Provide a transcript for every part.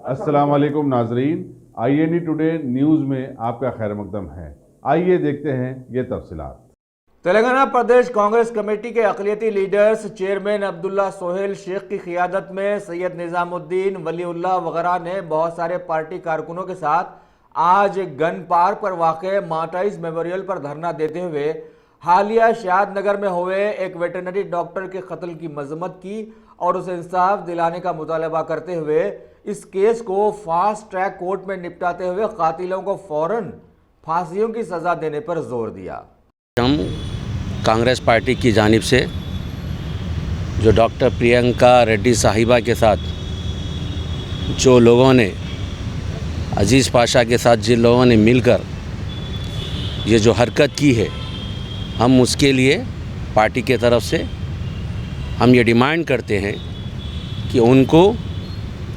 अस्सलाम वालेकुम नाजरीन, INE टुडे न्यूज़ में आपका खैर मकदम है। आइए देखते हैं ये तफसीलात। तेलंगाना प्रदेश कांग्रेस कमेटी के अक़लियती लीडर्स चेयरमैन अब्दुल्ला सोहेल शेख की क़ियादत में सैयद निज़ामुद्दीन वलीउल्लाह वगैरह ने बहुत सारे पार्टी कारकुनों के साथ आज गन पार्क पर वाक़ माटाइज मेमोरियल पर धरना देते हुए हालिया शाद नगर में हुए एक वेटरनरी डॉक्टर के कत्ल की मजम्मत की और उसे इंसाफ दिलाने का मुतालबा करते हुए इस केस को फास्ट ट्रैक कोर्ट में निपटाते हुए कातिलों को फौरन फांसियों की सज़ा देने पर जोर दिया। हम कांग्रेस पार्टी की जानिब से जो डॉक्टर प्रियंका रेड्डी साहिबा के साथ जो लोगों ने अजीज़ पाशा के साथ जिन लोगों ने मिलकर ये जो हरकत की है, हम उसके लिए पार्टी के तरफ से हम ये डिमांड करते हैं कि उनको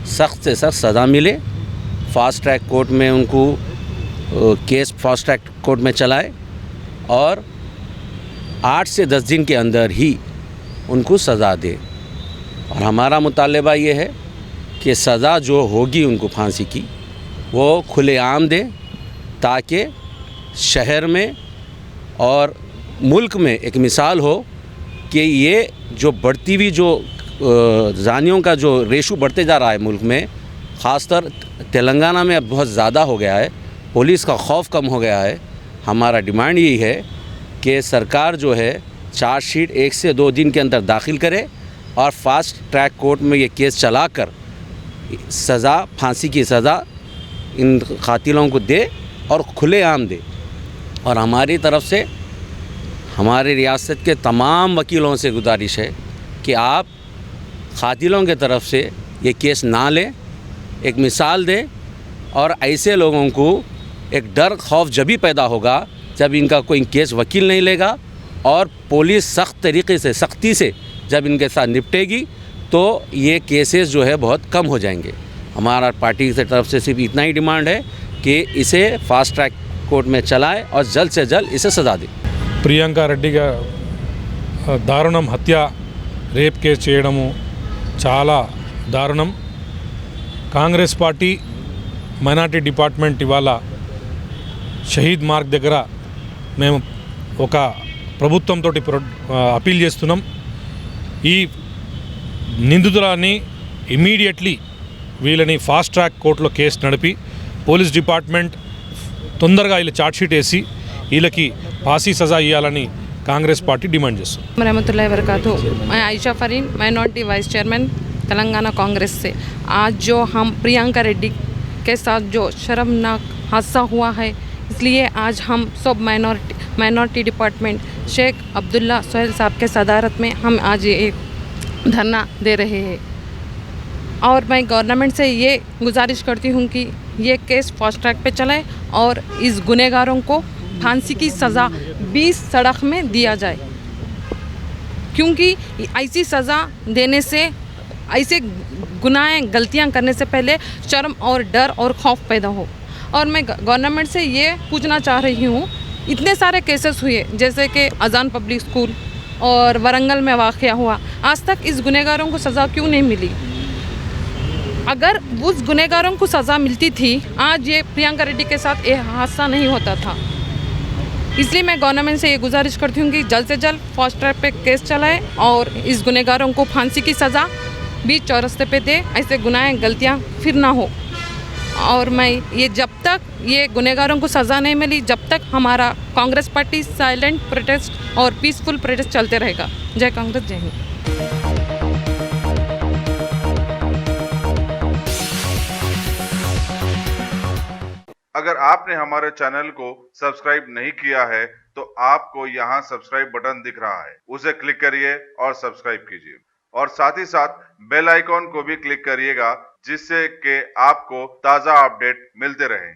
सख्त से सख्त सज़ा मिले। फास्ट ट्रैक कोर्ट में उनको केस फास्ट ट्रैक कोर्ट में चलाए और 8 से 10 दिन के अंदर ही उनको सज़ा दे। और हमारा मुतालबा ये है कि सज़ा जो होगी उनको फांसी की वो खुलेआम दे, ताकि शहर में और मुल्क में एक मिसाल हो कि ये जो बढ़ती हुई जो जानियों का जो रेशो बढ़ते जा रहा है मुल्क में, ख़ासतर तेलंगाना में अब बहुत ज़्यादा हो गया है, पुलिस का खौफ कम हो गया है। हमारा डिमांड यही है कि सरकार जो है चार्जशीट 1 से 2 दिन के अंदर दाखिल करे और फास्ट ट्रैक कोर्ट में ये केस चलाकर सज़ा, फांसी की सज़ा इन कातिलों को दे और खुलेआम दे। और हमारी तरफ से हमारे रियासत के तमाम वकीलों से गुजारिश है कि आप कातिलों के तरफ से ये केस ना लें, एक मिसाल दें। और ऐसे लोगों को एक डर खौफ जब भी पैदा होगा जब इनका कोई केस वकील नहीं लेगा और पुलिस सख्त तरीके से, सख्ती से जब इनके साथ निपटेगी तो ये केसेस जो है बहुत कम हो जाएंगे। हमारा पार्टी की तरफ से सिर्फ इतना ही डिमांड है कि इसे फास्ट ट्रैक कोर्ट में चलाए और जल्द से जल्द इसे सज़ा दे। ప్రియాంక రెడ్డి దారుణం హత్య రేప్ కేసు చేయడము చాలా దారుణం. కాంగ్రెస్ పార్టీ మైనార్టీ డిపార్ట్మెంట్ ఇవాళ షహీద్ మార్గ్ దగ్గర మేము ఒక ప్రభుత్వంతో అపీల్ చేస్తున్నాం. ఈ నిందితులని ఇమీడియట్లీ వీళ్ళని ఫాస్ట్ ట్రాక్ కోర్టులో కేసు నడిపి పోలీస్ డిపార్ట్మెంట్ తొందరగా వీళ్ళ ఛార్జ్షీట్ వేసి వీళ్ళకి फांसी सज़ा इవ్వాలని कांग्रेस पार्टी डिमांड చేస్తుంది. रहमतुल्लाहि वबरकातुहू। मैं Ayesha Fareen, minority vice chairman Telangana Congress से। आज जो हम प्रियंका रेड्डी के साथ जो शर्मनाक हादसा हुआ है, इसलिए आज हम सब माइनॉरिटी डिपार्टमेंट शेख अब्दुल्ला सोहेल साहब के सदारत में हम आज ये धरना दे रहे हैं। और मैं गवर्नमेंट से ये गुजारिश करती हूँ कि ये केस फास्ट ट्रैक पे चलाए और इस गुनहगारों को फांसी की सज़ा 20 सड़क में दिया जाए, क्योंकि ऐसी सज़ा देने से ऐसे गुनाहें गलतियां करने से पहले शर्म और डर और खौफ पैदा हो। और मैं गवर्नमेंट से ये पूछना चाह रही हूँ, इतने सारे केसेस हुए जैसे कि अजान पब्लिक स्कूल और वरंगल में वाक़या हुआ, आज तक इस गुनहगारों को सज़ा क्यों नहीं मिली? अगर उस गुनहगारों को सज़ा मिलती थी आज ये प्रियंका रेड्डी के साथ ये हादसा नहीं होता था। इसलिए मैं गवर्नमेंट से ये गुजारिश करती हूँ कि जल्द से जल्द फास्ट ट्रैक पे केस चलाए और इस गुनहगारों को फांसी की सज़ा बीच चौरस्ते पे दे, ऐसे गुनाहें गलतियाँ फिर ना हो। और मैं ये जब तक ये गुनहगारों को सज़ा नहीं मिली, जब तक हमारा कांग्रेस पार्टी साइलेंट प्रोटेस्ट और पीसफुल प्रोटेस्ट चलते रहेगा। जय कांग्रेस, जय हिंद। अगर आपने हमारे चैनल को सब्सक्राइब नहीं किया है तो आपको यहाँ सब्सक्राइब बटन दिख रहा है, उसे क्लिक करिए और सब्सक्राइब कीजिए और साथ ही साथ बेल आइकॉन को भी क्लिक करिएगा, जिससे कि आपको ताज़ा अपडेट मिलते रहें।